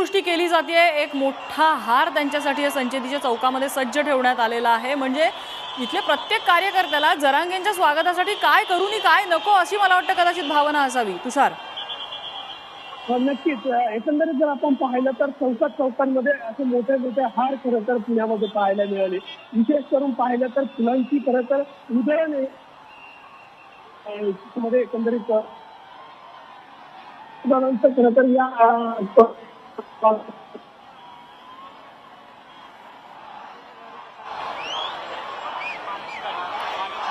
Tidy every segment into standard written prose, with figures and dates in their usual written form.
पुष्पवृष्टी केली जाते। एक मोठा हार त्यांच्यासाठी संचेतीच्या चौकामध्ये सज्ज ठेवण्यात आलेला आहे। म्हणजे इथले प्रत्येक कार्यकर्त्याला जरांगेंच्या स्वागतासाठी काय करू आणि काय नको अशी मला वाटतं कदाचित भावना असावी। तुषार, नक्कीच एकंदरीत जर आपण पाहिलं तर चौकांमध्ये असे मोठे मोठे हार खरं तर पुण्यामध्ये पाहायला मिळाले। विशेष करून पाहिलं तर फुलांची खरं तर उधळण मध्ये एकंदरीत खरं तर या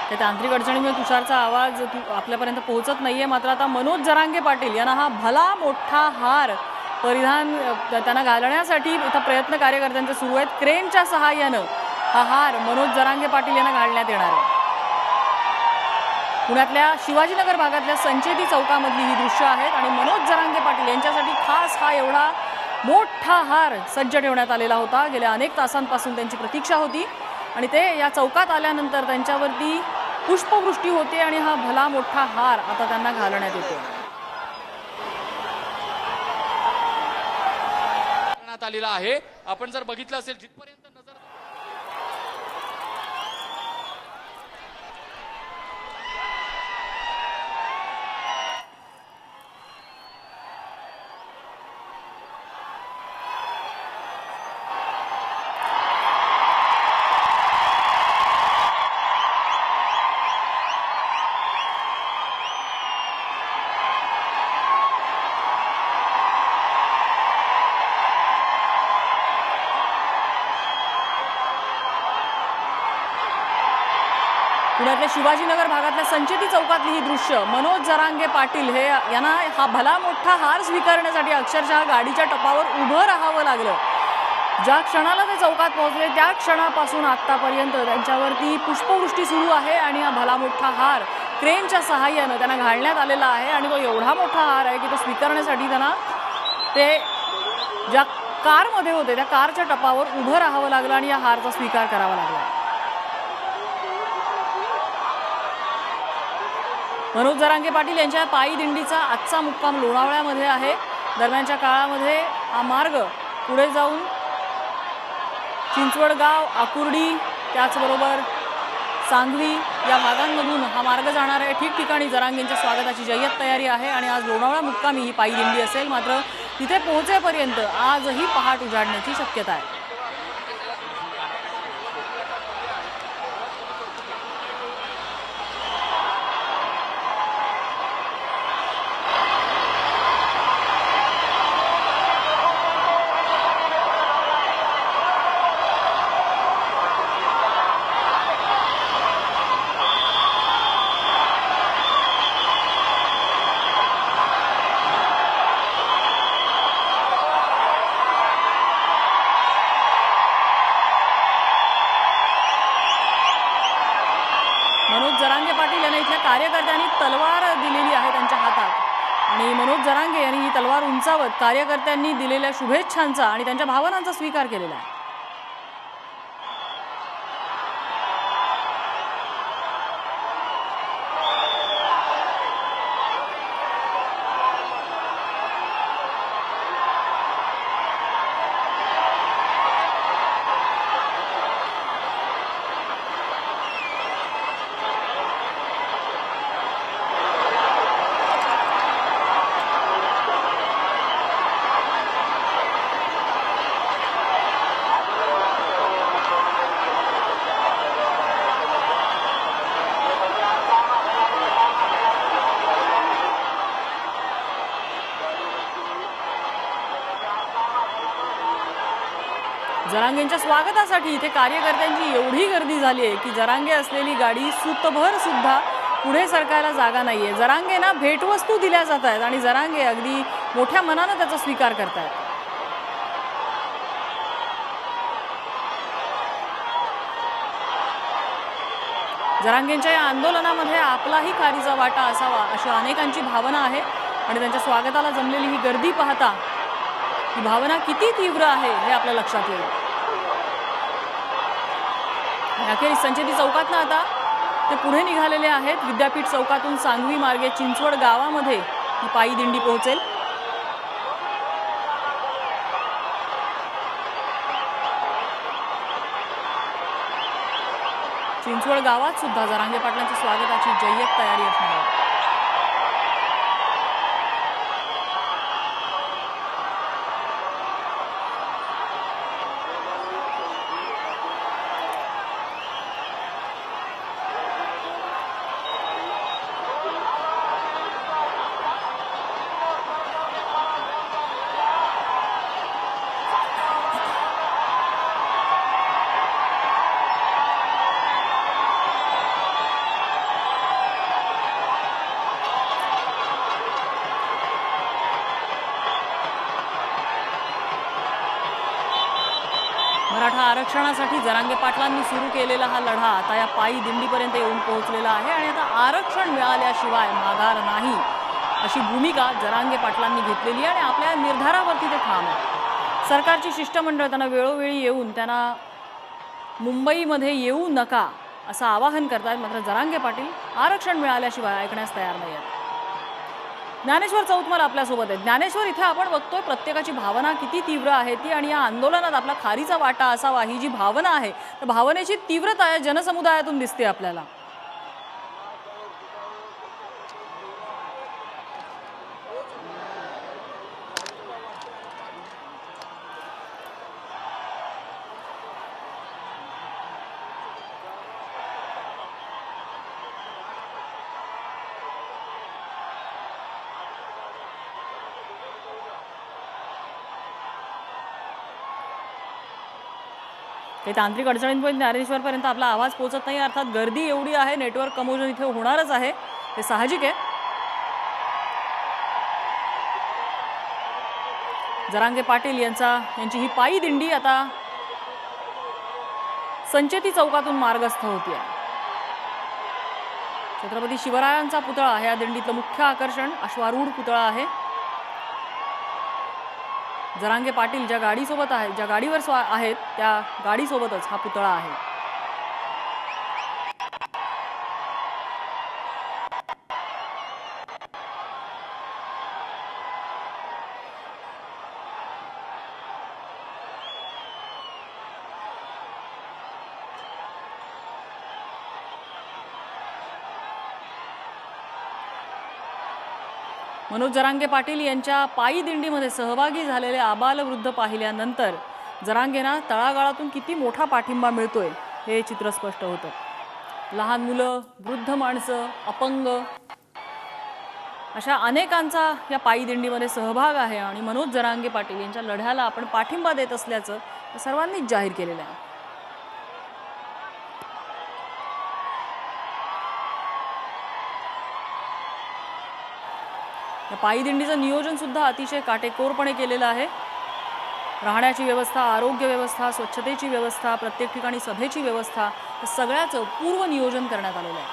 त्या तांत्रिक अडचणीमुळे तुषारचा आवाज आपल्यापर्यंत पोहोचत नाहीये। मात्र आता मनोज जरांगे पाटील यांना हा भला मोठा हार परिधान त्यांना घालण्यासाठी इथं प्रयत्न कार्यकर्त्यांचे सुरू आहेत। क्रेनच्या सहाय्यानं हा हार मनोज जरांगे पाटील यांना घालण्यात येणार आहे। पुण्यातल्या शिवाजीनगर भागातल्या संचेती चौकामधली ही दृश्य आहेत आणि मनोज जरांगे पाटील यांच्यासाठी खास हा एवढा मोठा हार सज्ज ठेवण्यात आलेला होता। गेल्या अनेक तासांपासून त्यांची प्रतीक्षा होती आणि ते या चौकात आल्यानंतर त्यांच्यावरती पुष्पवृष्टी होते आणि हा भला मोठा हार आता त्यांना घालण्यात येतो। आलेला आहे। आपण जर बघितलं असेल जिथपर्यंत नजर पुण्यातल्या शिवाजीनगर भागातल्या संचेती चौकातली ही दृश्य मनोज जरांगे पाटील हे यांना हा भला मोठा हार स्वीकारण्यासाठी अक्षरशः गाडीच्या टपावर उभं राहावं लागलं। ज्या क्षणाला ते चौकात पोहोचले त्या क्षणापासून आतापर्यंत त्यांच्यावरती पुष्पवृष्टी सुरू आहे आणि हा भला मोठा हार क्रेनच्या सहाय्यानं त्यांना घालण्यात आलेला आहे आणि तो एवढा मोठा हार आहे की तो स्वीकारण्यासाठी त्यांना ते ज्या कारमध्ये होते त्या कारच्या टपावर उभं राहावं लागलं आणि या हारचा स्वीकार करावा लागला। मनोज जरांगे पाटील यांच्या पायी दिंडीचा आजचा मुक्काम लोणावळ्यामध्ये आहे। दरम्यानच्या काळामध्ये हा मार्ग पुढे जाऊन चिंचवडगाव, आकुर्डी, त्याचबरोबर सांगवी या भागांमधून हा मार्ग जाणार आहे। ठिकठिकाणी जरांगेंच्या स्वागताची जय्यत तयारी आहे आणि आज लोणावळा मुक्कामी ही पायी दिंडी असेल। मात्र तिथे पोहोचेपर्यंत आजही पहाट उजाडण्याची शक्यता आहे। मनोज जरांगे पाटील यांना इथल्या कार्यकर्त्यांनी तलवार दिलेली आहे त्यांच्या हातात आणि मनोज जरांगे यांनी ही तलवार उंचावत कार्यकर्त्यांनी दिलेल्या शुभेच्छांचा आणि त्यांच्या भावनांचा स्वीकार केलेला आहे। जरांगेंच्या स्वागतासाठी इथे कार्यकर्त्यांची एवढी गर्दी झाली आहे की जरांगे असलेली गाडी सुतभर सुद्धा पुढे सरकायला जागा नाहीये। जरांगेंना भेटवस्तू दिल्या जात आहेत आणि जरांगे अगदी मोठ्या मनानं त्याचा स्वीकार करतायत। जरांगेंच्या या आंदोलनामध्ये आपलाही खारीचा वाटा असावा अशी अनेकांची भावना आहे आणि त्यांच्या स्वागताला जमलेली ही गर्दी पाहता ही भावना किती तीव्र आहे हे आपल्या लक्षात येईल। अखेर संचेती चौकातनं आता ते पुढे निघालेले आहेत। विद्यापीठ चौकातून सांगवी मार्गे चिंचवड गावामध्ये ही पायी दिंडी पोहोचेल। चिंचवड गावात सुद्धा जरांगे पाटलांच्या स्वागताची जय्यत तयारी असणार आहे. मराठा आरक्षणासाठी जरांगे पाटलांनी सुरू केलेला हा लढा आता या पायी दिंडीपर्यंत येऊन पोहोचलेला आहे आणि आता आरक्षण मिळाल्याशिवाय माघार नाही अशी भूमिका जरांगे पाटलांनी घेतलेली आहे आणि आपल्या निर्धारावरती ते ठाम आहे. सरकारची शिष्टमंडळ त्यांना वेळोवेळी येऊन त्यांना मुंबईमध्ये येऊ नका असं आवाहन करतात, मात्र जरांगे पाटील आरक्षण मिळाल्याशिवाय ऐकण्यास तयार नाही आहेत. ज्ञानेश्वर चौतमल आपल्यासोबत आहे. ज्ञानेश्वर, इथे आपण बघतोय प्रत्येकाची भावना किती तीव्र आहे ती, आणि या आंदोलनात आपला खारीचा वाटा असावा ही जी भावना आहे त्या भावनेची तीव्रता या जनसमुदायातून दिसते आपल्याला. काही तांत्रिक अडचणींमुळे ज्ञानेश्वरपर्यंत आपला आवाज पोहोचत नाही. अर्थात गर्दी एवढी आहे, नेटवर्क कमोजन इथे होणारच आहे, हे साहजिक आहे. जरांगे पाटील यांची ही पायी दिंडी आता संचेती चौकातून मार्गस्थ होती आहे. छत्रपती शिवरायांचा पुतळा आहे या दिंडीतलं मुख्य आकर्षण. अश्वारूढ पुतळा आहे. जरांगे पाटील ज्या गाडीसोबत आहेत, ज्या गाडीवर आहेत त्या गाडीसोबतच हा पुतळा आहे. मनोज जरांगे पाटील यांच्या पायी दिंडीमध्ये सहभागी झालेले आबालवृद्ध पाहिल्यानंतर जरांगेंना तळागाळातून किती मोठा पाठिंबा मिळतोय हे चित्र स्पष्ट होतं. लहान मुलं, वृद्ध माणसं, अपंग अशा अनेकांचा या पायी दिंडीमध्ये सहभाग आहे आणि मनोज जरांगे पाटील यांच्या लढ्याला आपण पाठिंबा देत असल्याचं सर्वांनीच जाहीर केलेलं आहे. या पायी दिंडीचं नियोजन सुद्धा अतिशय काटेकोरपणे केलेलं आहे. राहण्याची व्यवस्था, आरोग्य व्यवस्था, स्वच्छतेची व्यवस्था, प्रत्येक ठिकाणी सभेची व्यवस्था, या सगळ्याचं पूर्व नियोजन करण्यात आलेलं आहे.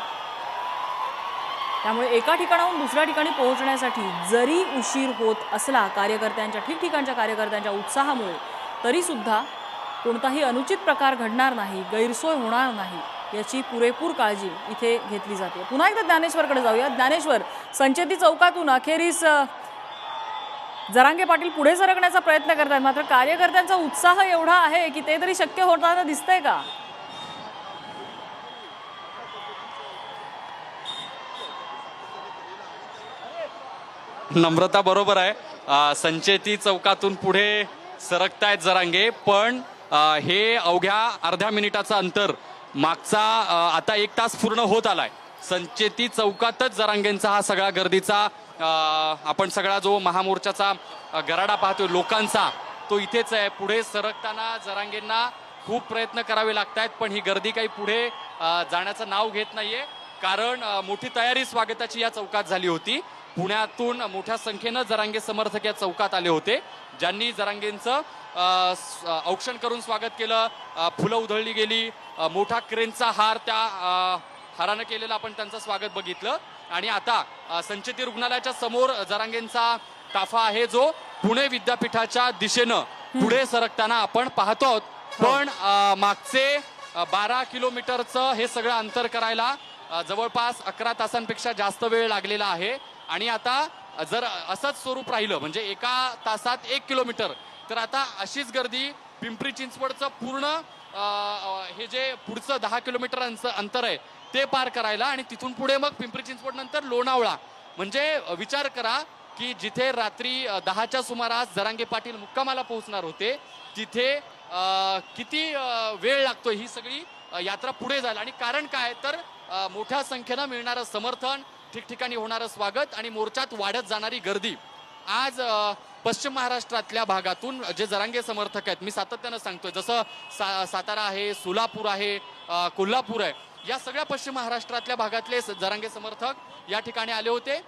त्यामुळे एका ठिकाणाहून दुसऱ्या ठिकाणी पोहोचण्यासाठी जरी उशीर होत असला कार्यकर्त्यांच्या, ठिकठिकाणच्या कार्यकर्त्यांच्या उत्साहामुळे, तरी सुद्धा कोणताही अनुचित प्रकार घडणार नाही, गैरसोय होणार नाही याची पुरेपूर काळजी इथे घेतली जाते. पुन्हा एकदा ज्ञानेश्वरकडे जाऊया. ज्ञानेश्वर, संचेती चौकातून अखेरीस जरांगे पाटील पुढे सरकण्याचा प्रयत्न करतात, मात्र कार्यकर्त्यांचा उत्साह एवढा आहे की ते तरी शक्य होताना दिसतंय का? नम्रता बरोबर आहे. संचेती चौकातून पुढे सरकतायत जरांगे, पण हे अवघ्या अर्ध्या मिनिटाचं अंतर मागचा आता 1 तास पूर्ण होत आलाय. संचेती चौकातच जरांगेंचा हा सगळा गर्दीचा आपण सगळा जो महामोर्चाचा गराडा पाहतोय लोकांचा, तो इथेच आहे. पुढे सरकताना जरांगेंना खूप प्रयत्न करावे लागतायत, पण ही गर्दी काही पुढे जाण्याचं नाव घेत नाहीये. कारण मोठी तयारी स्वागताची या चौकात झाली होती. पुण्यातून मोठ्या संख्येनं जरांगे समर्थक या चौकात आले होते, ज्यांनी जरांगेंचं औक्षण करून स्वागत केलं. फुलं उधळली गेली, मोठा क्रेनचा हार, त्या हारानं केलेलं आपण त्यांचं स्वागत बघितलं. आणि आता संचेती रुग्णालयाच्या समोर जरांगेंचा ताफा आहे, जो पुणे विद्यापीठाच्या दिशेनं पुढे सरकताना आपण पाहतो आहोत. पण मागचे 12 किलोमीटरचं हे सगळं अंतर करायला जवळपास 11 तासांपेक्षा जास्त वेळ लागलेला आहे. आणि आता जर असंच स्वरूप राहिलं, म्हणजे 1 तासात 1 किलोमीटर, तर आता अशीच गर्दी पिंपरी चिंचवडचं पूर्ण हे जे पुढचं 10 किलोमीटर अंतर आहे ते पार करायला आणि तिथून पुढे मग पिंपरी चिंचवड नंतर लोणावळा. म्हणजे विचार करा की जिथे रात्री 10च्या सुमारास जरांगे पाटील मुक्कामाला पोहोचणार होते तिथे किती वेळ लागतो ही सगळी यात्रा पुढे जायला. आणि कारण काय तर मोठ्या संख्येनं मिळणारं समर्थन, ठिकठिकाणी होणारं स्वागत आणि मोर्चात वाढत जाणारी गर्दी. आज पश्चिम महाराष्ट्रातल्या भागातून जे जरांगे समर्थक आहेत, मी सातत्यानं सांगतोय, जसं सातारा आहे, सोलापूर आहे, कोल्हापूर आहे, या सगळ्या पश्चिम महाराष्ट्रातल्या भागातले जरांगे समर्थक या ठिकाणी आले होते.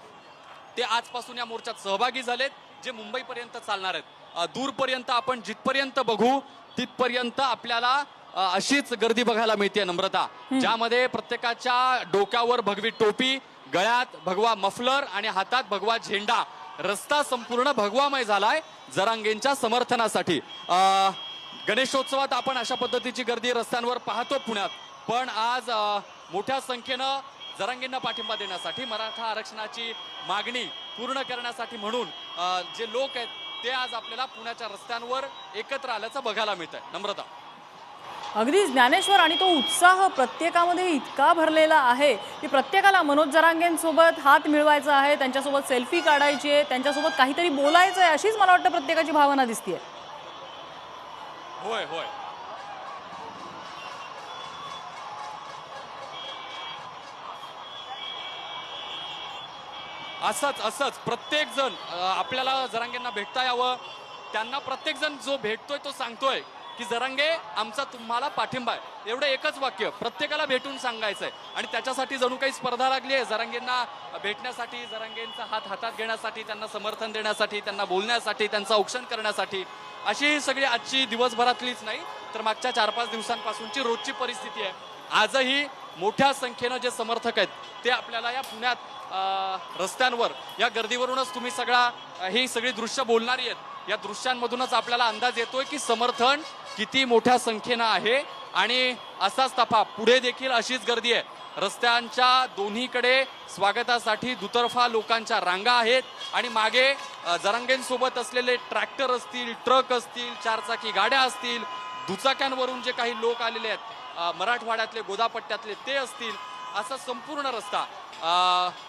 ते आजपासून या मोर्चात सहभागी झालेत, जे मुंबईपर्यंत चालणार आहेत. दूरपर्यंत आपण जिथपर्यंत बघू तिथपर्यंत आपल्याला अशीच गर्दी बघायला मिळते नम्रता, ज्यामध्ये प्रत्येकाच्या डोक्यावर भगवी टोपी, गळ्यात भगवा मफलर आणि हातात भगवा झेंडा. रस्ता संपूर्ण भगवामय झालाय जरांगेंच्या समर्थनासाठी. गणेशोत्सवात आपण अशा पद्धतीची गर्दी रस्त्यांवर पाहतो पुण्यात, पण आज मोठ्या संख्येनं जरांगेंना पाठिंबा देण्यासाठी, मराठा आरक्षणाची मागणी पूर्ण करण्यासाठी म्हणून जे लोक आहेत ते आज आपल्याला पुण्याच्या रस्त्यांवर एकत्र आल्याचं बघायला मिळत आहे. नम्रता, अगदी ज्ञानेश्वर, आणि तो उत्साह प्रत्येकामध्ये इतका भरलेला आहे की प्रत्येकाला मनोज जरांगेंसोबत हात मिळवायचा आहे, त्यांच्यासोबत सेल्फी काढायची आहे, त्यांच्यासोबत काहीतरी बोलायचं आहे, अशीच मला वाटतं प्रत्येकाची भावना दिसतेय. होय होय, असंच प्रत्येक जण आपल्याला जरांगेंना भेटता यावं, त्यांना प्रत्येक जण जो भेटतोय तो सांगतोय की जरांगे आमचा तुम्हाला पाठिंबा आहे. एवढं एकच वाक्य प्रत्येकाला भेटून सांगायचंय आणि त्याच्यासाठी जणू काही स्पर्धा लागली आहे जरांगेंना भेटण्यासाठी, जरांगेंचा हात हातात घेण्यासाठी, त्यांना समर्थन देण्यासाठी, त्यांना बोलण्यासाठी, त्यांचं औक्षण करण्यासाठी. अशी सगळी आजची दिवसभरातलीच नाही तर मागच्या 4-5 दिवसांपासूनची रोजची परिस्थिती आहे. आजही मोठ्या संख्येनं जे समर्थक आहेत ते आपल्याला या पुण्यात रस्त्यांवर, या गर्दीवरूनच तुम्ही ही सगळी दृश्य बोलणारी आहेत. या दृश्यांमधूनच आपल्याला अंदाज येतोय की समर्थन किती मोठ्या संख्येनं आहे आणि असाच तपा पुढे देखील अशीच गर्दी आहे. रस्त्यांच्या दोन्हीकडे स्वागतासाठी दुतर्फा लोकांच्या रांगा आहेत आणि मागे जरांगेंसोबत असलेले ट्रॅक्टर असतील, ट्रक असतील, 4 चाकी गाड्या असतील, दुचाक्यांवरून जे काही लोक आलेले आहेत, मराठवाड्यातले, गोदापट्ट्यातले ते असतील, असा संपूर्ण रस्ता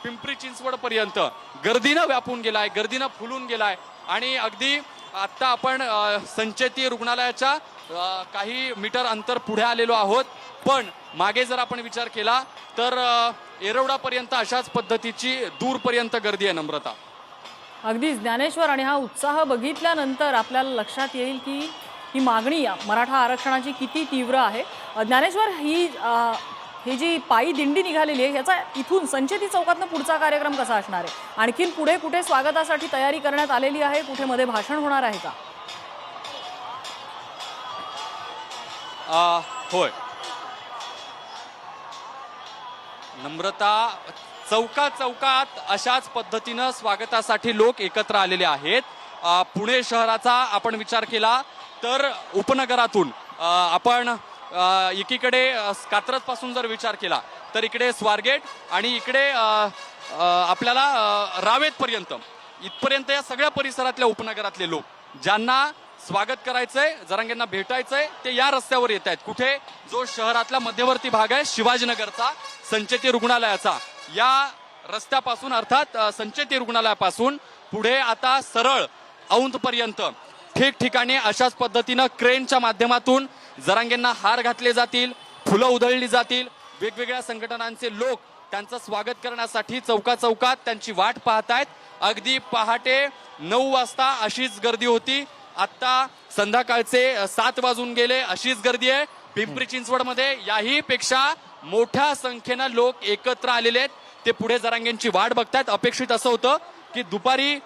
पिंपरी चिंचवड पर्यंत गर्दीनं व्यापून गेलाय, गर्दीनं फुलून गेलाय. आणि अगदी आता आपण संचेती रुग्णालयाच्या काही मीटर अंतर पुढे आलेलो आहोत, पण मागे जर आपण विचार केला तर येरवडापर्यंत अशाच पद्धतीची दूरपर्यंत गर्दी आहे. नम्रता, अगदी ज्ञानेश्वर, आणि हा उत्साह बघितल्यानंतर आपल्याला लक्षात येईल की ही मागणी मराठा आरक्षणाची किती तीव्र आहे. ज्ञानेश्वर, ही जी पायी दिंडी निघालेली आहे ह्याचा इथून संचेती चौकातनं पुढचा कार्यक्रम कसा असणार आहे? आणखीन पुढे कुठे स्वागतासाठी तयारी करण्यात आलेली आहे? कुठे मध्ये भाषण होणार आहे का? होय नम्रता, चौकात अशाच पद्धतीनं स्वागतासाठी लोक एकत्र आलेले आहेत. पुणे शहराचा आपण विचार केला तर उपनगरातून आपण एकीकडे कात्रज पासून जर विचार केला तर इकडे स्वारगेट आणि इकडे आपल्याला रावेतपर्यंत, इथपर्यंत या सगळ्या परिसरातल्या उपनगरातले लोक ज्यांना स्वागत करायचंय, जरांगेंना भेटायचंय, ते या रस्त्यावर येत आहेत. कुठे? जो शहरातला मध्यवर्ती भाग आहे शिवाजीनगरचा, संचेती रुग्णालयाचा, या रस्त्यापासून अर्थात संचेती रुग्णालयापासून पुढे आता सरळ औंधपर्यंत ठिकठिकाणी अशाच पद्धतीनं क्रेनच्या माध्यमातून जरांगेंना हार घातले जातील, फुलं उधळली जातील. वेगवेगळ्या संघटनांचे लोक त्यांचं स्वागत करण्यासाठी चौकात त्यांची वाट पाहतायत. अगदी पहाटे 9 वाजता अशीच गर्दी होती, आता संध्याकाळचे 7 वाजून गेले, अशीच गर्दी आहे. पिंपरी चिंचवडमध्ये याही पेक्षा मोठ्या संख्येनं लोक एकत्र आलेले आहेत. ते पुढे जरांगेंची वाट बघतायत. अपेक्षित असं होतं की दुपारी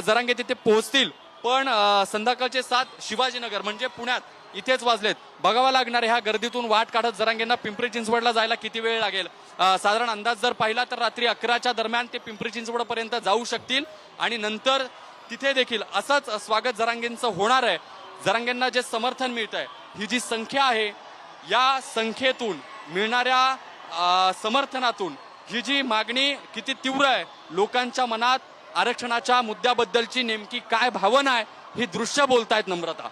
जरांगे तिथे पोहोचतील, पण संध्याकाळचे 7 शिवाजीनगर म्हणजे पुण्यात इथेच वाजलेत. बघावं लागणार ह्या गर्दीतून वाट काढत जरांगेंना पिंपरी चिंचवडला जायला किती वेळ लागेल. साधारण अंदाज जर पाहिला तर रात्री 11च्या दरम्यान ते पिंपरी चिंचवड पर्यंत जाऊ शकतील आणि नंतर तिथे देखील असंच स्वागत जरांगेंचं होणार आहे. जरांगेंना जे समर्थन मिळत आहे, ही जी संख्या आहे, या संख्येतून मिळणाऱ्या समर्थनातून ही जी मागणी किती तीव्र आहे, लोकांच्या मनात आरक्षणाच्या मुद्द्याबद्दलची नेमकी काय भावना आहे, ही दृश्य बोलतायत. नम्रता,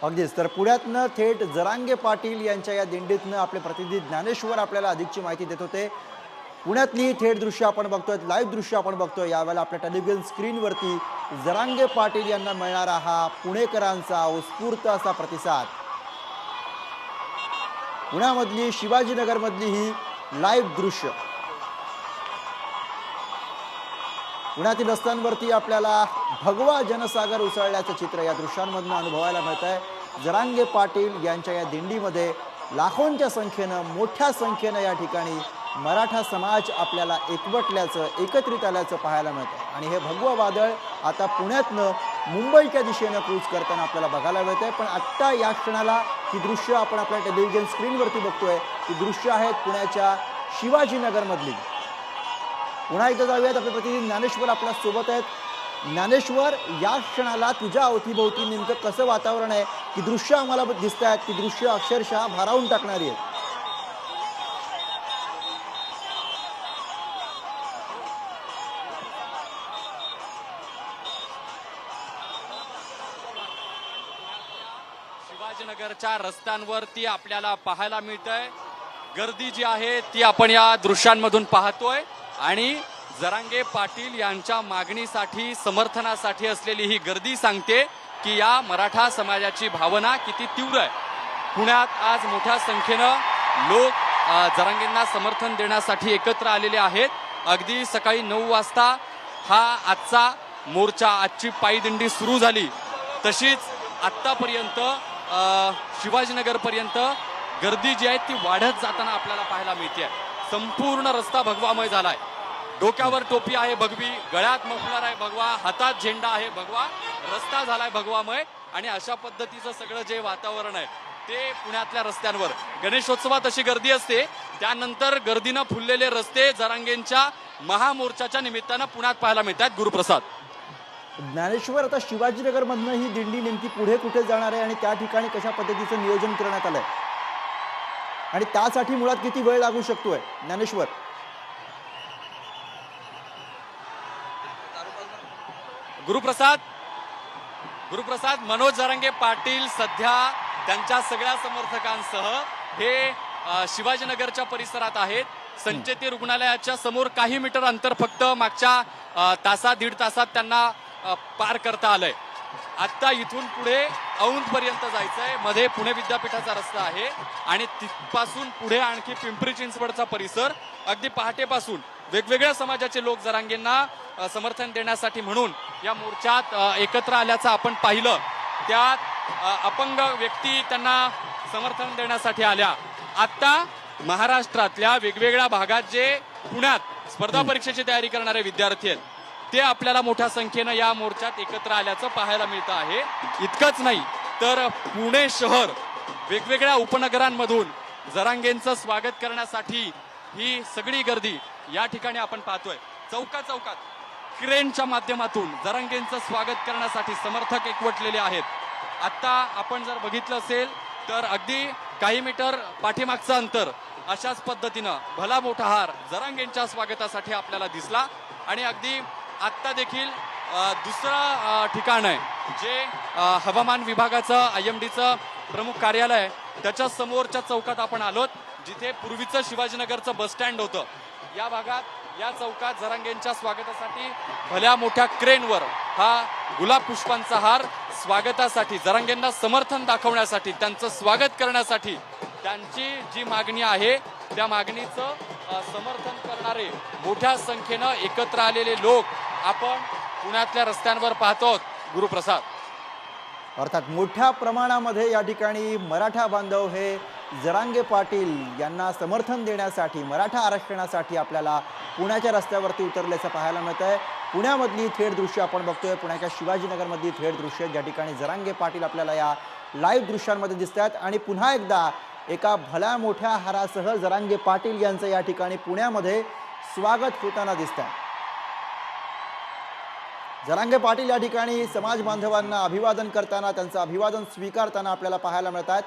अगदीच. तर पुण्यातनं थेट जरांगे पाटील यांच्या या दिंडीतनं आपले प्रतिनिधी ज्ञानेश्वर आपल्याला अधिकची माहिती देत होते. पुण्यातली थेट दृश्य आपण बघतोय, लाईव्ह दृश्य आपण बघतोय. यावेळेला आपल्या टेलिव्हिजन स्क्रीनवरती जरांगे पाटील यांना मिळणारा हा पुणेकरांचा उत्स्फूर्त असा प्रतिसाद. पुण्यामधली शिवाजीनगरमधली ही लाईव्ह दृश्य. पुण्यातील रस्त्यांवरती आपल्याला भगवा जनसागर उसळल्याचं चित्र या दृश्यांमधून अनुभवायला मिळत आहे. जरांगे पाटील यांच्या या दिंडीमध्ये लाखोंच्या संख्येनं, मोठ्या संख्येनं या ठिकाणी मराठा समाज आपल्याला एकवटल्याचं, एकत्रित आल्याचं पाहायला मिळतं. आणि हे भगवं वादळ आता पुण्यातनं मुंबईच्या दिशेनं क्रूज करताना आपल्याला बघायला मिळत आहे. पण आत्ता या क्षणाला ही दृश्य आपण आपल्या टेलिव्हिजन स्क्रीनवरती बघतोय. ही दृश्य आहेत पुण्याच्या शिवाजीनगरमधली. पुन्हा एकदा जाऊयात, आपले प्रतिनिधी ज्ञानेश्वर आपल्या सोबत आहेत. ज्ञानेश्वर, या क्षणाला तुझ्या अवतीभोवती नेमकं कसं वातावरण आहे? की दृश्य आम्हाला दिसत आहेत, ती दृश्य अक्षरशः भारावून टाकणारी आहेत. शिवाजीनगरच्या रस्त्यांवरती आपल्याला पाहायला मिळतंय गर्दी जी आहे ती आपण या दृश्यांमधून पाहतोय. आणि जरांगे पाटील यांच्या मागणीसाठी, समर्थनासाठी असलेली ही गर्दी सांगते की या मराठा समाजाची भावना किती तीव्र आहे. पुण्यात आज मोठ्या संख्येनं लोक जरांगेंना समर्थन देण्यासाठी एकत्र आलेले आहेत. अगदी सकाळी 9 वाजता हा आजचा मोर्चा, आजची पायदिंडी सुरू झाली. तशीच आत्तापर्यंत शिवाजीनगरपर्यंत गर्दी जी आहे ती वाढत जाताना आपल्याला पाहायला मिळते. संपूर्ण रस्ता भगवामय झालाय. डोक्यावर टोपी आहे भगवी, गळ्यात मफलर आहे भगवा, हातात झेंडा आहे भगवा, रस्ता झालाय भगवामय. आणि अशा पद्धतीचं सगळं जे वातावरण आहे ते पुण्यातल्या रस्त्यांवर गणेशोत्सवात अशी गर्दी असते, त्यानंतर गर्दीनं फुललेले रस्ते जरांगेंच्या महामोर्चाच्या निमित्तानं पुण्यात पाहायला मिळतात. गुरुप्रसाद. ज्ञानेश्वर, आता शिवाजीनगरमधनं ही दिंडी नेमकी पुढे कुठे जाणार आहे आणि त्या ठिकाणी कशा पद्धतीचं नियोजन करण्यात आलंय आणि त्यासाठी मुळात किती वेळ लागू शकतोय ज्ञानेश्वर? गुरुप्रसाद, मनोज जरांगे पाटील सध्या त्यांच्या सगळ्या समर्थकांसह हे शिवाजीनगरच्या परिसरात आहेत. संचेती रुग्णालयाच्या समोर काही मीटर अंतर फक्त मागच्या दीड तासात त्यांना पार करता आलंय. आता इथून पुढे औंधपर्यंत जायचंय. मध्ये पुणे विद्यापीठाचा रस्ता आहे आणि तिथपासून पुढे आणखी पिंपरी चिंचवडचा परिसर. अगदी पहाटेपासून वेगवेगळ्या समाजाचे लोक जरांगेंना समर्थन देण्यासाठी म्हणून या मोर्चात एकत्र आल्याचं आपण पाहिलं. त्यात अपंग व्यक्ती त्यांना समर्थन देण्यासाठी आल्या. आता महाराष्ट्रातल्या वेगवेगळ्या भागात जे पुण्यात स्पर्धा परीक्षेची तयारी करणारे विद्यार्थी आहेत ते आपल्याला मोठ्या संख्येनं या मोर्चात एकत्र आल्याचं पाहायला मिळतं आहे. इतकंच नाही तर पुणे शहर वेगवेगळ्या उपनगरांमधून जरांगेंचं स्वागत करण्यासाठी ही सगळी गर्दी या ठिकाणी आपण पाहतोय. चौकात क्रेनच्या माध्यमातून जरांगेंचं स्वागत करण्यासाठी समर्थक एकवटलेले आहेत. आता आपण जर बघितलं असेल तर अगदी काही मीटर पाठीमागचं अंतर अशाच पद्धतीनं भला मोठा हार जरांगेंच्या स्वागतासाठी आपल्याला दिसला. आणि अगदी आत्ता देखील दुसरं ठिकाण आहे जे हवामान विभागाचं IMDचं प्रमुख कार्यालय आहे त्याच्या समोरच्या चौकात आपण आलोत, जिथे पूर्वीचं शिवाजीनगरचं बस स्टँड होतं. या भागात या चौकात जरांगेंच्या स्वागतासाठी भल्या मोठ्या क्रेनवर हा गुलाब पुष्पांचा हार स्वागतासाठी, जरांगेंना समर्थन दाखवण्यासाठी, त्यांचं स्वागत करण्यासाठी त्यांची जी मागणी आहे त्या मागणीचं समर्थन करणारे मोठ्या संख्येनं एकत्र आलेले लोक आपण पुण्यातल्या रस्त्यांवर पाहतो. गुरुप्रसाद. अर्थात मोठ्या प्रमाणामध्ये या ठिकाणी मराठा बांधव हे जरांगे पाटील यांना समर्थन देण्यासाठी, मराठा आरक्षणासाठी आपल्याला पुण्याच्या रस्त्यावरती उतरल्याचं पाहायला मिळत आहे. पुण्यामधली थेट दृश्य आपण बघतोय, पुण्याच्या शिवाजीनगरमधली थेट दृश्य ज्या ठिकाणी जरांगे पाटील आपल्याला या लाईव्ह दृश्यांमध्ये दिसत आहेत. आणि पुन्हा एकदा एका भल्या मोठ्या हारासह जरांगे पाटील यांचं या ठिकाणी पुण्यामध्ये स्वागत होताना दिसत आहे. जरांगे पाटील या ठिकाणी समाज बांधवांना अभिवादन करताना, त्यांचं अभिवादन स्वीकारताना आपल्याला पाहायला मिळतात.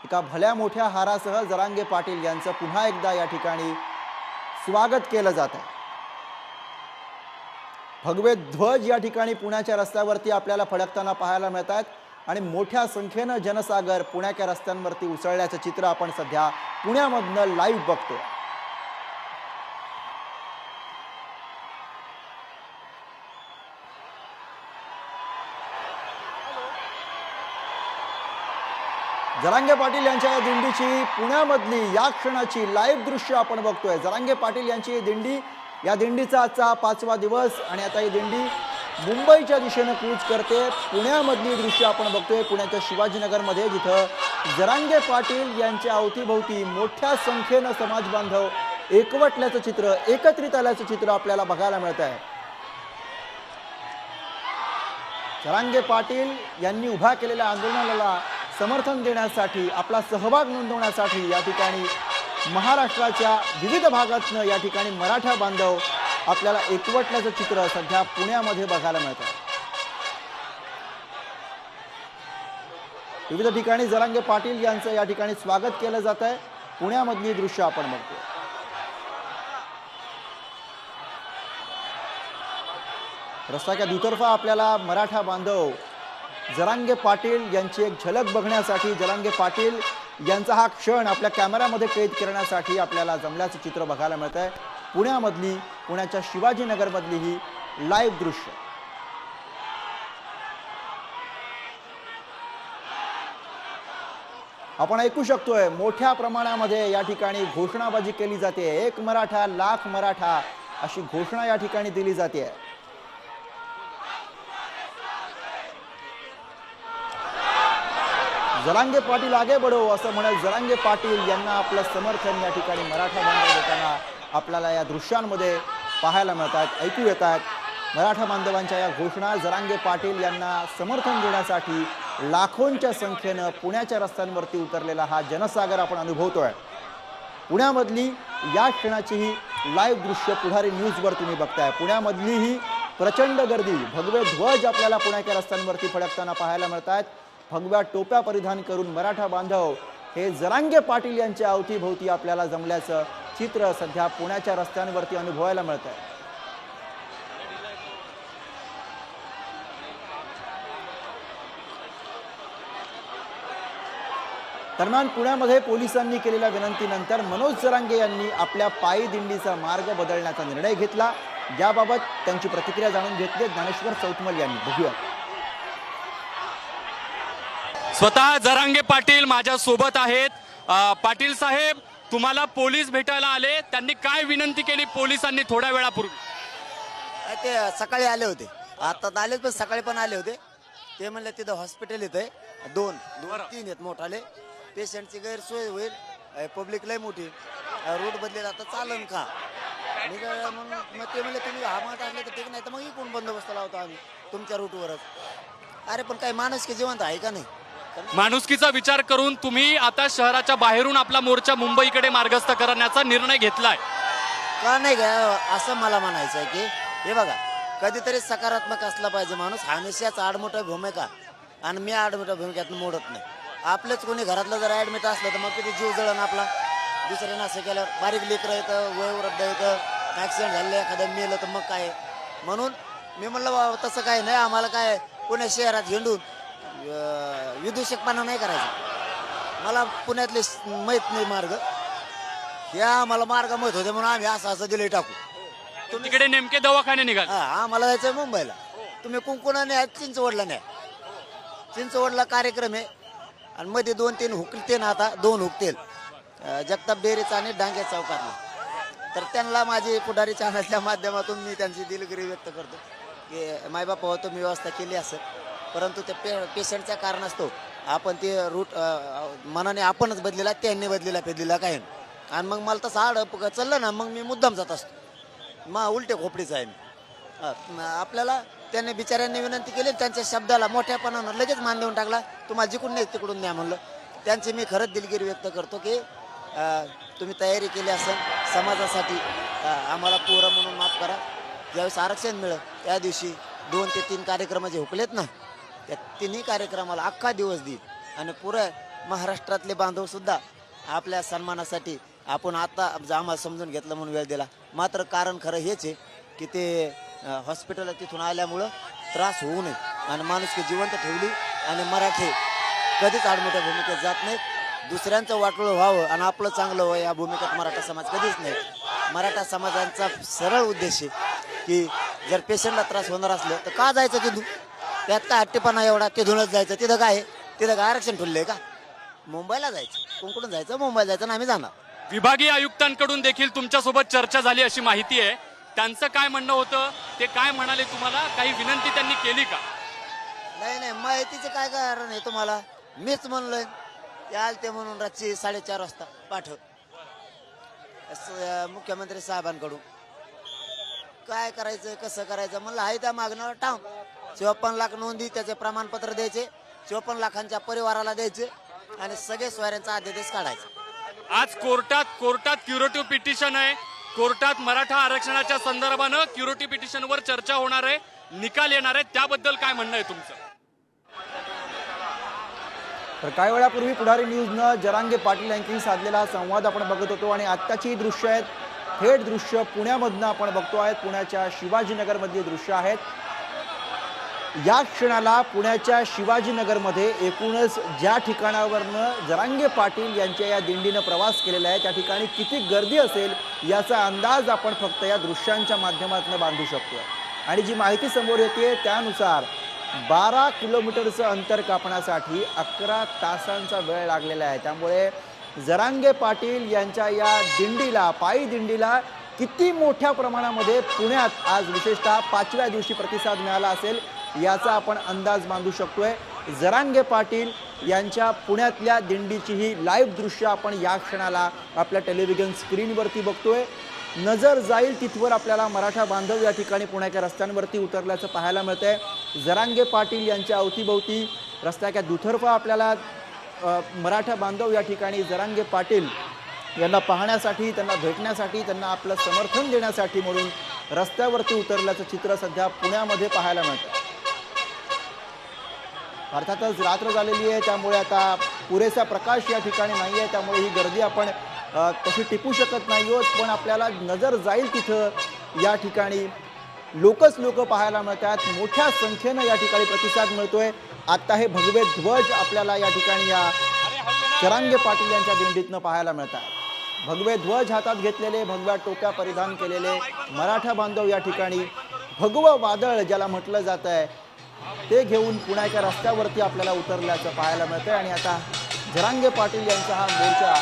एका भल्या मोठ्या हारासह जरांगे पाटील यांचं पुन्हा एकदा या ठिकाणी स्वागत केलं जात आहे. भगवे ध्वज या ठिकाणी पुण्याच्या रस्त्यावरती आपल्याला फडकताना पाहायला मिळत आहेत आणि मोठ्या संख्येनं जनसागर पुण्याच्या रस्त्यांवरती उसळल्याचं चित्र आपण सध्या पुण्यामधनं लाईव्ह बघतोय. जरांगे पाटील यांच्या या दिंडीची पुण्यामधली या क्षणाची लाईव्ह दृश्य आपण बघतोय. जरांगे पाटील यांची दिंडी, या दिंडीचा आजचा 5वा दिवस आणि आता ही दिंडी मुंबईच्या दिशेनं कूच करते. पुण्यामधली दृश्य आपण बघतोय पुण्याच्या शिवाजीनगरमध्ये, जिथं जरांगे पाटील यांच्या अवतीभोवती मोठ्या संख्येनं समाज बांधव एकवटल्याचं चित्र, एकत्रित आल्याचं चित्र आपल्याला बघायला मिळत आहे. जरांगे पाटील यांनी उभा केलेल्या आंदोलनाला समर्थन देण्यासाठी, आपला सहभाग नोंदवण्यासाठी या ठिकाणी महाराष्ट्राच्या विविध भागातनं या ठिकाणी मराठा बांधव आपल्याला एकवटल्याचं चित्र सध्या पुण्यामध्ये बघायला मिळतं. विविध ठिकाणी जरांगे पाटील यांचं या ठिकाणी स्वागत केलं जात आहे. पुण्यामधली दृश्य आपण बघतोय. रस्त्याच्या दुतर्फा आपल्याला मराठा बांधव जरांगे पाटील यांची एक झलक बघण्यासाठी, जरांगे पाटील यांचा हा क्षण आपल्या कॅमेऱ्यामध्ये कैद करण्यासाठी आपल्याला जमल्याचं चित्र बघायला मिळत आहे. पुण्यामधली, पुण्याच्या शिवाजीनगरमधली ही लाईव्ह दृश्य. आपण ऐकू शकतोय मोठ्या प्रमाणामध्ये या ठिकाणी घोषणाबाजी केली जाते. एक मराठा लाख मराठा अशी घोषणा या ठिकाणी दिली जाते. जरांगे पाटील आगे बढो असं म्हणत जरांगे पाटील यांना आपलं समर्थन या ठिकाणी मराठा बांधव देताना आपल्याला या दृश्यांमध्ये पाहायला मिळतात, ऐकू येतात. मराठा बांधवांच्या या घोषणा, जरांगे पाटील यांना समर्थन देण्यासाठी लाखोंच्या संख्येनं पुण्याच्या रस्त्यांवरती उतरलेला हा जनसागर आपण अनुभवतोय. पुण्यामधली या क्षणाची ही लाईव्ह दृश्य पुढारी न्यूजवर तुम्ही बघताय. पुण्यामधली ही प्रचंड गर्दी, भगवे ध्वज आपल्याला पुण्याच्या रस्त्यांवरती फडकताना पाहायला मिळतात. भगव्या टोप्या परिधान करून मराठा बांधव हे जरांगे पाटील यांच्या अवतीभोवती आपल्याला जमल्याचं चित्र सध्या पुण्याच्या रस्त्यांवरती अनुभवायला मिळत आहे. दरम्यान पुण्यामध्ये पोलिसांनी केलेल्या विनंतीनंतर मनोज जरांगे यांनी आपल्या पायी दिंडीचा मार्ग बदलण्याचा निर्णय घेतला. याबाबत त्यांची प्रतिक्रिया जाणून घेतली ज्ञानेश्वर चौतमल यांनी. बघूया. स्वतः जरांगे पाटील माझ्या सोबत आहेत. पाटील साहेब, तुम्हाला पोलीस भेटायला आले, त्यांनी काय विनंती केली पोलिसांनी थोड्या वेळापूर्वी? ते सकाळी आले होते, आता आले पण सकाळी पण आले होते. ते म्हणले तिथं हॉस्पिटल येतंय, दोन तीन आहेत मोठाले, पेशंटची गैरसोय होईल, पब्लिक लय मोठी, रोड बदलेला आता चालन का? मग ते म्हणले तुम्ही हा माठ आणले तर ठीक, नाही तर मग इकडून बंदोबस्त लावतो आम्ही तुमच्या रूटवरच. अरे पण काही माणूस की जिवंत आहे का नाही? माणुसकीचा विचार करून तुम्ही आता शहराच्या बाहेरून आपला मोर्चा मुंबईकडे मार्गस्थ करण्याचा निर्णय घेतलाय का नाही का? असं मला म्हणायचं आहे की हे बघा, कधीतरी सकारात्मक असला पाहिजे माणूस. हमेशाच आडमोठ्या भूमिका, आणि मी आडमोठ्या भूमिकेतून मोडत नाही. आपलंच कोणी घरातलं जर ऍडमिट असलं तर मग किती जीव जळण आपला. दुसऱ्यानं असं केलं, बारीक लेकरं येतं, वयोवृद्ध येतं, ॲक्सिडेंट झालं, एखादं मेलं तर मग काय? म्हणून मी म्हणलं बाबा तसं काय नाही, आम्हाला काय पुणे शहरात हिंडून विदूषकपणा नाही करायचा. मला पुण्यातले माहीत नाही मार्ग, या मला मार्ग माहीत होते म्हणून आम्ही असं दिले टाकू. तिकडे नेमके दवाखाने निघाल? हा, आम्हाला जायचंय मुंबईला. तुम्ही कुंकुणाने आहेत, चिंचवडला नाही. चिंचवडला कार्यक्रम आहे आणि मध्ये 2-3 हुकते ना, आता 2 हुकतील, जगताप डेअरीचा आणि डांगे चौकातला. तर त्यांना माझी पुढारी चॅनलच्या माध्यमातून मी त्यांची दिलगिरी व्यक्त करतो की मायबाप हो, तुम्ही व्यवस्था केली असेल, परंतु त्या पेशंटच्या कारणास्तव आपण ते रूट मनाने आपणच बदलेला, त्यांनी बदलेला फेदलेला काय. आणि मग मला तसं आड चाललं ना, मग मी मुद्दाम जात असतो. मग उलटे खोपडीचा आहे मी. आपल्याला त्यांनी बिचाऱ्यांनी विनंती केली, त्यांच्या शब्दाला मोठ्यापणानं लगेच मान देऊन टाकला. तुम्हाला जिकडून नाही तिकडून न्या म्हणलं. त्यांची मी खरंच दिलगिरी व्यक्त करतो की तुम्ही तयारी केली असेल समाजासाठी. आम्हाला पोरं म्हणून माफ करा. ज्यावेळेस आरक्षण मिळेल त्या दिवशी 2 ते 3 कार्यक्रम जे हुकलेत ना, त्या तिन्ही कार्यक्रमाला अख्खा दिवस देईल. आणि पुरं महाराष्ट्रातले बांधवसुद्धा आपल्या सन्मानासाठी आपण आता आम्हाला समजून घेतलं म्हणून वेळ दिला. मात्र कारण खरं हेच आहे की ते हॉस्पिटलला तिथून आल्यामुळं त्रास होऊ नये आणि माणुसकी जिवंत ठेवली आणि मराठी कधीच आडमोठ्या भूमिकेत जात नाहीत. दुसऱ्यांचं वाटोळं व्हावं आणि आपलं चांगलं व्हावं या भूमिकेत मराठा समाज कधीच नाही. मराठा समाजांचा सरळ उद्देश आहे की जर पेशंटला त्रास होणार असलं तर का जायचं तिथून, त्यात काय हट्टीपणा एवढा, तिथूनच जायचं. तिथं काय आहे, तिथं काय आरक्षण ठेवलंय का? मुंबईला जायचं, कोणकडून जायचं, मुंबईला जायचं आणि आम्ही जाणार. विभागीय आयुक्तांकडून देखील तुमच्यासोबत चर्चा झाली अशी माहिती आहे. त्यांचं काय म्हणणं होतं, ते काय म्हणाले तुम्हाला, काही विनंती त्यांनी केली का? नाही माहितीचे काय कारण आहे तुम्हाला, मीच म्हणलोय ते आलते म्हणून रात्री 4:30 वाजता पाठव मुख्यमंत्री साहेबांकडून. काय करायचं कसं करायचं म्हणलं, आहे त्या मागण्यावर टांग. 54 लाख नोंदी, त्याचे प्रमाणपत्र द्यायचे, 54 लाखांच्या परिवाराला द्यायचे आणि सगळे सोयऱ्यांचा अध्यादेश काढायचा. आज कोर्टात क्युरेटिव्ह पिटिशन आहे. कोर्टात मराठा आरक्षणाच्या संदर्भानं क्युरेटिव्ह पिटिशनवर चर्चा होणार आहे, निकाल येणार आहे. त्याबद्दल काय म्हणणं आहे तुमचं? तर काही वेळापूर्वी पुढारी न्यूजनं जरांगे पाटील यांच्याशी साधलेला हा संवाद आपण बघत होतो आणि आत्ताची ही दृश्य आहेत, थेट दृश्य पुण्यामधनं आपण बघतो आहेत. पुण्याच्या शिवाजीनगरमधली दृश्य आहेत. या क्षणाला पुण्याच्या शिवाजीनगरमध्ये एकूणच ज्या ठिकाणावरनं जरांगे पाटील यांच्या या दिंडीनं प्रवास केलेला आहे त्या ठिकाणी किती गर्दी असेल याचा अंदाज आपण फक्त या दृश्यांच्या माध्यमातून बांधू शकतो. आणि जी माहिती समोर येते त्यानुसार 12 किलोमीटरचं अंतर कापण्यासाठी 11 तासांचा वेळ लागलेला आहे. त्यामुळे जरांगे पाटील यांच्या या दिंडीला, पायी दिंडीला किती मोठ्या प्रमाणामध्ये पुण्यात आज विशेषतः 5व्या दिवशी प्रतिसाद मिळाला असेल याचा आपण अंदाज बांधू शकतोय. जरांगे पाटील यांच्या पुण्यातल्या दिंडीची ही लाईव्ह दृश्य आपण या क्षणाला आपल्या टेलिव्हिजन स्क्रीनवरती बघतोय. नजर जाईल तिथवर आपल्याला मराठा बांधव या ठिकाणी पुण्याच्या रस्त्यांवरती उतरल्याचं पाहायला मिळतंय. जरांगे पाटील यांच्या अवतीभोवती रस्त्याच्या दुतर्फा आपल्याला मराठा बांधव या ठिकाणी जरांगे पाटील यांना पाहण्यासाठी, त्यांना भेटण्यासाठी, त्यांना आपलं समर्थन देण्यासाठी म्हणून रस्त्यावरती उतरल्याचं चित्र सध्या पुण्यामध्ये पाहायला मिळतं. अर्थातच रात्र झालेली आहे त्यामुळे आता पुरेसा प्रकाश या ठिकाणी नाही आहे, त्यामुळे ही गर्दी आपण तशी टिपू शकत नाही आहोत. पण आपल्याला नजर जाईल तिथं या ठिकाणी लोक पाहायला मिळतात. मोठ्या संख्येनं या ठिकाणी प्रतिसाद मिळतोय. आता हे भगवे ध्वज आपल्याला या ठिकाणी या जरांगे पाटील यांच्या दिंडीतनं पाहायला मिळतात. भगवे ध्वज हातात घेतलेले, भगव्या टोप्या परिधान केलेले मराठा बांधव या ठिकाणी भगवं वादळ ज्याला म्हटलं जात आहे ते घेऊन पुण्याच्या रस्त्यावरती आपल्याला उतरल्याचं पाहायला मिळतंय. आणि आता जरांगे पाटील यांचा हा मोर्चा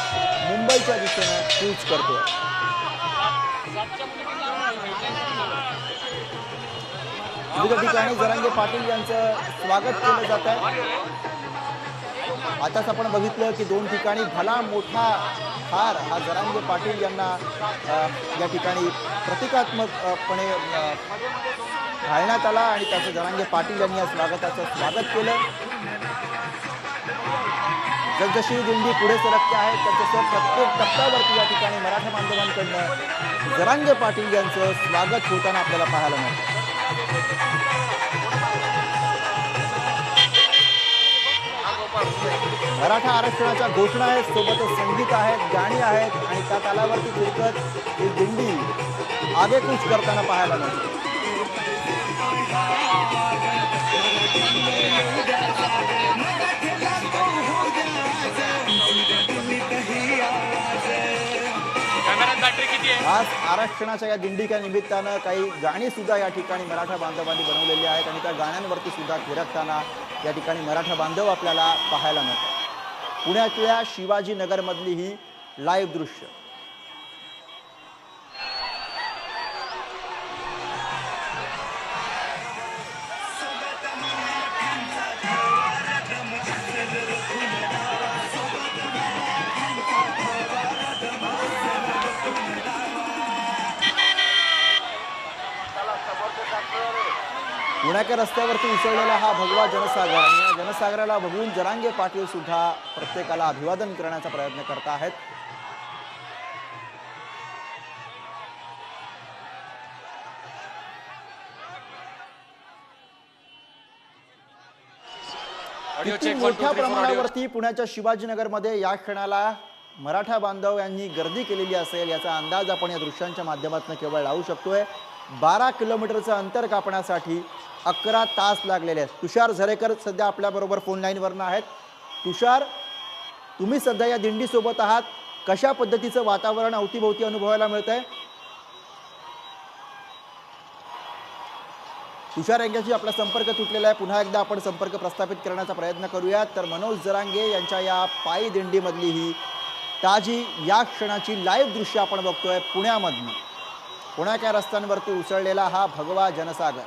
मुंबईच्या दिशेनं कूच करतोय. विविध ठिकाणी जरांगे पाटील यांचं स्वागत केलं जात आहे. आताच आपण बघितलं की 2 ठिकाणी भला मोठा हार हा जरांगे पाटील यांना या ठिकाणी प्रतिकात्मकपणे घालण्यात आला आणि त्याचं जरांगे पाटील यांनी या स्वागताचं स्वागत केलं. जसजशी दिंडी पुढे सरकते आहे तसं प्रत्येक टप्प्यावरती या ठिकाणी मराठा बांधवांकडनं जरांगे पाटील यांचं स्वागत होताना आपल्याला पाहायला मिळतं. मराठा आरक्षणाच्या घोषणा आहेत, सोबतच संगीत आहेत, गाणी आहेत आणि त्या तालावरती फिरकत ही दिंडी आगेकूच करताना पाहायला मिळते. आज आरक्षणाच्या या दिंडीच्या निमित्तानं काही गाणी सुद्धा या ठिकाणी मराठा बांधवांनी बनवलेली आहेत आणि त्या गाण्यांवरती सुद्धा थिरकताना या ठिकाणी मराठा बांधव आपल्याला पाहायला मिळतात. पुण्यातल्या शिवाजीनगरमधली ही लाईव्ह दृश्य. पुण्याच्या रस्त्यावरती उसळलेला हा भगवा जनसागर आणि या जनसागराला बघून जरांगे पाटील सुद्धा प्रत्येकाला अभिवादन करण्याचा प्रयत्न करत आहेत. किती मोठ्या प्रमाणावरती पुण्याच्या शिवाजीनगरमध्ये या क्षणाला मराठा बांधव यांनी गर्दी केलेली असेल याचा अंदाज आपण या दृश्यांच्या माध्यमातून केवळ लावू शकतोय. 12 किलोमीटरचं अंतर कापण्यासाठी 11 तास लागलेले आहेत. तुषार झरेकर सध्या आपल्याबरोबर फोन लाईनवरनं आहेत. तुषार, तुम्ही सध्या या दिंडीसोबत आहात, कशा पद्धतीचं वातावरण अवतीभोवती अनुभवायला मिळत आहे? तुषार यांच्याशी आपला संपर्क तुटलेला आहे. पुन्हा एकदा आपण संपर्क प्रस्थापित करण्याचा प्रयत्न करूयात. तर मनोज जरांगे यांच्या या पायी दिंडीमधली ही ताजी या क्षणाची लाईव्ह दृश्य आपण बघतोय पुण्यामधनं. पुण्याच्या रस्त्यांवरती उसळलेला हा भगवा जनसागर.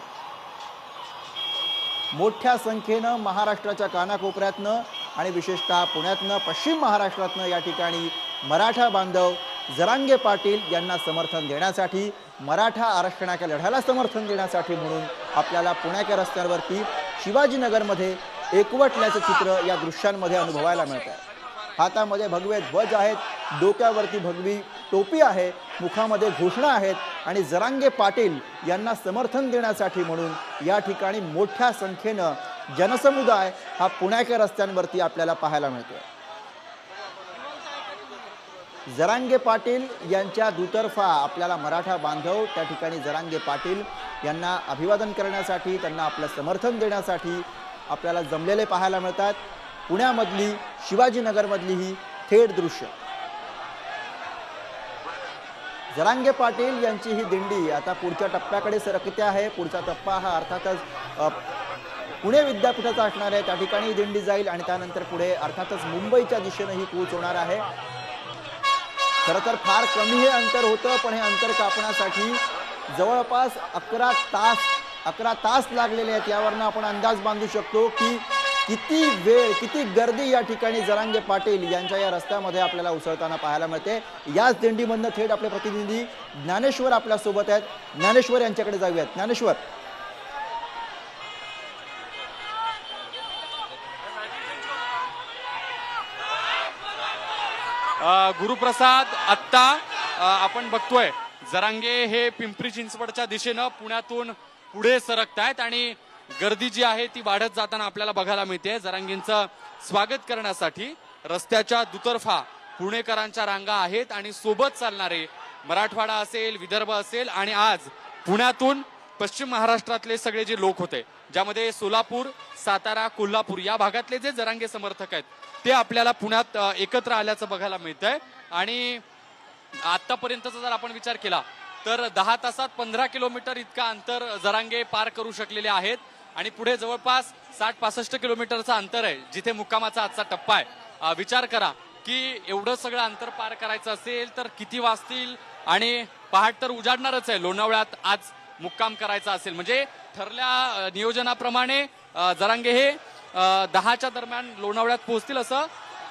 मोठ्या संख्येनं महाराष्ट्राच्या कानाकोपऱ्यातनं आणि विशेषतः पुण्यातनं, पश्चिम महाराष्ट्रातनं या ठिकाणी मराठा बांधव जरांगे पाटील यांना समर्थन देण्यासाठी, मराठा आरक्षणाच्या लढ्याला समर्थन देण्यासाठी म्हणून आपल्याला पुण्याच्या रस्त्यांवरती शिवाजीनगरमध्ये एकवटल्याचं चित्र या दृश्यांमध्ये अनुभवायला मिळत आहे. हातामध्ये भगवे ध्वज आहेत, डोक्यावरती भगवी टोपी आहे, मुखामध्ये घोषणा आहेत आणि जरांगे पाटील यांना समर्थन देण्यासाठी म्हणून या ठिकाणी मोठ्या संख्येनं जनसमुदाय हा पुण्याच्या रस्त्यांवरती आपल्याला पाहायला मिळतोय. जरांगे पाटील यांच्या दुतर्फा आपल्याला मराठा बांधव त्या ठिकाणी जरांगे पाटील यांना अभिवादन करण्यासाठी, त्यांना आपलं समर्थन देण्यासाठी आपल्याला जमलेले पाहायला मिळतात. पुण्यामधली, शिवाजीनगरमधली ही थेट दृश्य. जरांगे पाटील यांची ही दिंडी आता पुढच्या टप्प्याकडे सरकते आहे. पुढचा टप्पा हा अर्थातच पुणे विद्यापीठाचा असणार आहे. त्या ठिकाणी ही दिंडी जाईल आणि त्यानंतर पुढे अर्थातच मुंबईच्या दिशेनं ही कूच होणार आहे. खरं तर फार कमी हे अंतर होतं, पण हे अंतर कापण्यासाठी जवळपास 11 तास लागलेले आहेत. यावरनं आपण अंदाज बांधू शकतो की किती वेळ, किती गर्दी या ठिकाणी जरांगे पाटील यांच्या या रस्त्यामध्ये आपल्याला उसळताना पाहायला मिळते. याच दिंडीमधनं थेट आपले प्रतिनिधी ज्ञानेश्वर आपल्यासोबत आहेत. ज्ञानेश्वर यांच्याकडे जाऊयात. ज्ञानेश्वर, गुरुप्रसाद, आत्ता आपण बघतोय जरांगे हे पिंपरी चिंचवडच्या दिशेनं पुण्यातून पुढे सरकतायत आणि गर्दी जी आहे ती वाढत जाताना आपल्याला बघायला मिळते. जरांगेंचं स्वागत करण्यासाठी रस्त्याच्या दुतर्फा पुणेकरांच्या रांगा आहेत आणि सोबत चालणारे मराठवाडा असेल, विदर्भ असेल आणि आज पुण्यातून पश्चिम महाराष्ट्रातले सगळे जे लोक होते, ज्यामध्ये सोलापूर, सातारा, कोल्हापूर या भागातले जे जरांगे समर्थक आहेत ते आपल्याला पुण्यात एकत्र आल्याचं बघायला मिळतंय. आणि आतापर्यंतचा जर आपण विचार केला तर 10 तासात 15 किलोमीटर इतका अंतर जरांगे पार करू शकलेले आहेत आणि पुढे जवळपास 60-65 किलोमीटरचं अंतर आहे जिथे मुक्कामाचा आजचा टप्पा आहे. विचार करा की एवढं सगळं अंतर पार करायचं असेल तर किती वाजतील आणि पहाट तर उजाडणारच आहे. लोणावळ्यात आज मुक्काम करायचा असेल म्हणजे ठरल्या नियोजनाप्रमाणे जरांगे हे 10च्या दरम्यान लोणावळ्यात पोहोचतील असं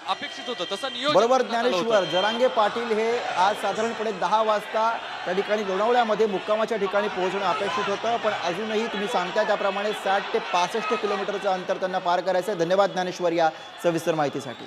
अपेक्षित होतं. तसं नियोजन बरोबर ज्ञानेश्वर, जरांगे पाटील हे आज साधारणपणे 10 वाजता त्या ठिकाणी लोणावळ्यामध्ये मुक्कामाच्या ठिकाणी पोहोचणं अपेक्षित होतं, पण अजूनही तुम्ही सांगताय त्याप्रमाणे 60 ते 65 किलोमीटरचं अंतर त्यांना पार करायचं आहे. धन्यवाद ज्ञानेश्वर या सविस्तर माहितीसाठी.